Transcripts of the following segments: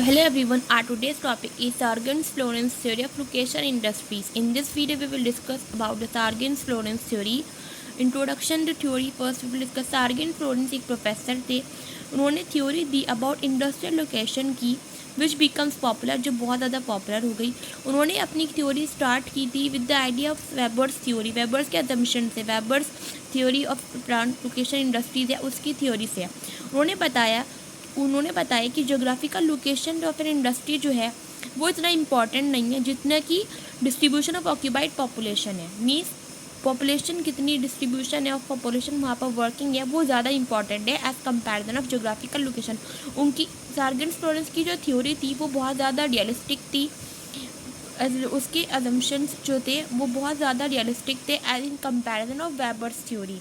Hello everyone, our today's topic is Sargans-Lorentz theory of location industries. In this video, we will discuss about the Sargans-Lorentz theory. Introduction to theory. First, we will discuss Sargans-Lorentz एक professor थे. उन्होंने theory the about industrial location की which becomes popular, जो बहुत ज़्यादा popular हो गई. उन्होंने अपनी थ्योरी स्टार्ट की थी with the idea of Weber's theory. Weber's के असम्पशन से, Weber's theory of location industries है उसकी थ्योरी से. उन्होंने बताया कि geographical location of an industry जो है वो इतना इम्पॉर्टेंट नहीं है जितना कि डिस्ट्रीब्यूशन ऑफ ऑक्यूपाइड पॉपुलेशन है. मीन्स पॉपुलेशन कितनी डिस्ट्रीब्यूशन है ऑफ पॉपुलेशन वहाँ पर वर्किंग है वो ज़्यादा इंपॉर्टेंट है as comparison of geographical location. उनकी सार्गेंस-लोरेंत्ज़ की जो थ्योरी थी वो बहुत ज़्यादा रियलिस्टिक थी. उसके असम्पशंस जो थे वो बहुत ज़्यादा रियलिस्टिक थे as in comparison of Weber's theory.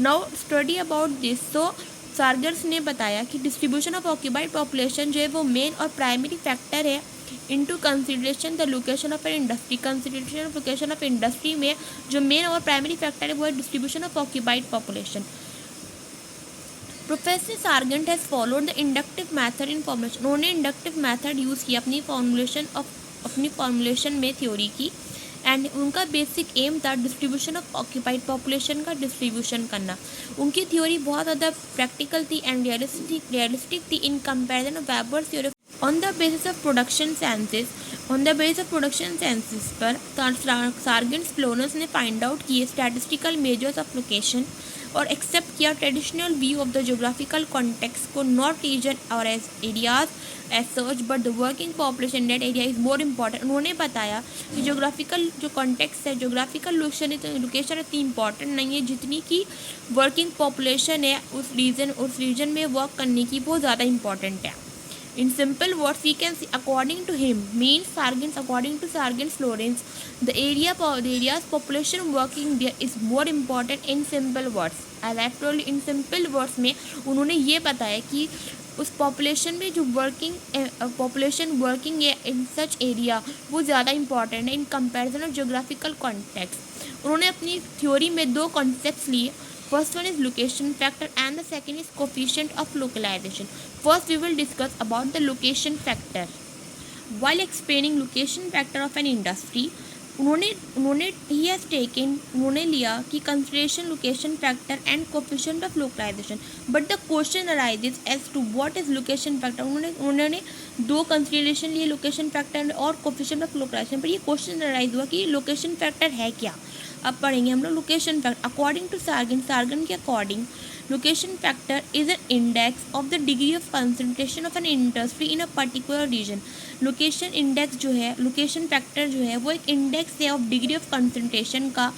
Now study about this. So Sargent's ने बताया कि डिस्ट्रीब्यूशन ऑफ ऑक्यूपाइड पॉपुलेशन जो है वो मेन और प्राइमरी फैक्टर है into consideration the location of an industry. Consideration of location of industry में जो मेन और प्राइमरी फैक्टर है वो है distribution of occupied population. Professor Sargent has followed the inductive method in formulation. उन्होंने inductive method use किया अपनी formulation में थ्योरी की. एंड उनका बेसिक एम था डिस्ट्रीब्यूशन ऑफ ऑक्यूपाइड पॉपुलेशन का डिस्ट्रीब्यूशन करना. उनकी थ्योरी बहुत ज़्यादा प्रैक्टिकल थी एंड रियलिस्टिक थी in comparison of Weber's theory. On the basis of production censuses पर सार्गेंस-लोरेंत्ज़ ने फाइंड आउट किए स्टैटिस्टिकल मेजर्स ऑफ लोकेशन और एक्सेप्ट किया traditional view of the geographical context को, नॉट रीजन और as areas as such but the working population that area is more important. उन्होंने बताया कि जोग्राफिकल जो कॉन्टेक्स्ट है, जोग्राफिकल लोकेशन इतनी इंपॉर्टेंट नहीं है जितनी कि वर्किंग पॉपुलेशन है उस रीजन में वर्क करने की वो ज़्यादा इंपॉर्टेंट है. In simple words, we can see according to Sargans-Lorentz, the area's population working there is more important in simple words. As I told you, in simple words में उन्होंने ये बताया कि उस पॉपुलेशन में जो पॉपुलेशन वर्किंग है इन सच एरिया वो ज़्यादा इंपॉर्टेंट है इन कंपैरिजन ऑफ जोग्राफिकल कॉन्टेक्स्ट. उन्होंने अपनी थ्योरी में दो कॉन्सेप्ट्स लिए. First one is location factor and the second is coefficient of localization. First we will discuss about the location factor. While explaining location factor of an industry, उन्होंने लिया कि consideration location factor and coefficient of localization. But the question arises as to what is location factor. उन्होंने दो consideration लिए location factor और coefficient of localization. पर ये question arise हुआ कि location factor है क्या. अब पढ़ेंगे हम लोग location factor. According to Sargant के according location factor is an index of the degree of concentration of an industry in a particular region. Location factor जो है वो एक इंडेक्स है ऑफ डिग्री ऑफ कंसंट्रेशन का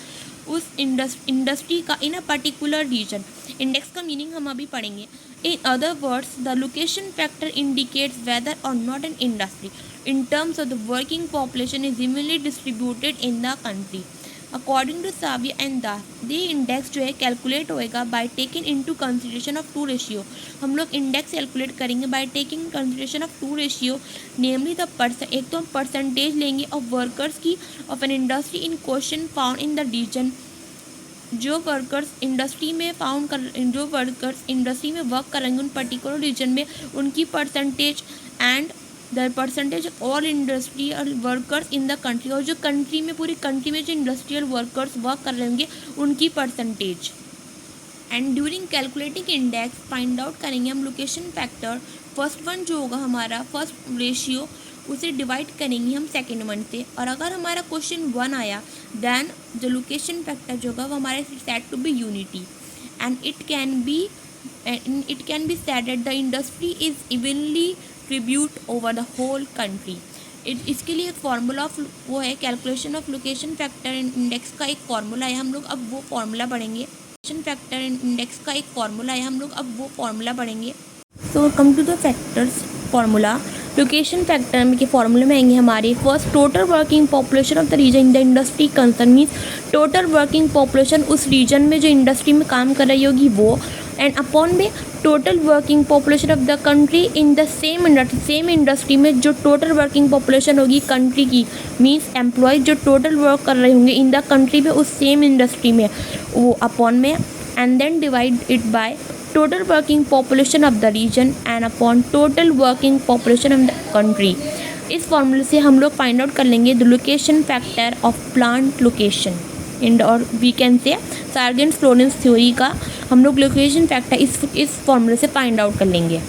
उस इंडस्ट्री का in a particular region. Index का meaning हम अभी पढ़ेंगे. In other words the location factor indicates whether or not an industry in terms of the working population is evenly distributed in the country. According to साविया and Das, the index जो है calculate होएगा by taking into consideration of two ratio. हम लोग index calculate करेंगे by taking consideration of two ratio, namely the एक तो हम परसेंटेज लेंगे ऑफ वर्कर्स की of an industry in question found in the region. जो वर्कर्स इंडस्ट्री में वर्क करेंगे उन पर्टिकुलर रीजन में उनकी percentage and the percentage of all industrial workers in the country. और जो कंट्री में पूरी कंट्री में जो इंडस्ट्रियल वर्कर्स वर्क कर रहे होंगे उनकी percentage. And during calculating index find out करेंगे हम लोकेशन फैक्टर. फर्स्ट वन जो होगा हमारा फर्स्ट रेशियो उसे डिवाइड करेंगे हम सेकेंड वन से. और अगर हमारा क्वेश्चन 1 आया देन द लोकेशन फैक्टर जो होगा वो हमारे set to be unity and it can be said that the industry is evenly tribute over the whole country. इसके लिए एक फार्मूला वो है calculation of location factor index का एक फार्मूला है. हम लोग अब वो फार्मूला पढ़ेंगे. लोकेशन फैक्टर इंडेक्स का एक फार्मूला है. हम लोग अब वो फार्मूला पढ़ेंगे. So come to the factors formula. Location factor के फार्मूले में आएंगे हमारे first total working population of the region in the industry concern. Means total working population उस रीजन में जो इंडस्ट्री में काम कर रही होगी वो, एंड अपॉन में total working population of the country in the same industry में जो टोटल वर्किंग पॉपुलेशन होगी कंट्री की, मीन्स एम्प्लॉयज जो टोटल वर्क कर रहे होंगे इन द कंट्री में उस सेम इंडस्ट्री में वो अपॉन में, and then divide it by total working population of the region and upon total working population of the country. इस फॉर्मूले से हम लोग फाइंड आउट कर लेंगे the location factor of plant location in, और we can say Sargent Florence theory का हम लोग लोकेशन फैक्टर इस फॉर्मूले से फाइंड आउट कर लेंगे.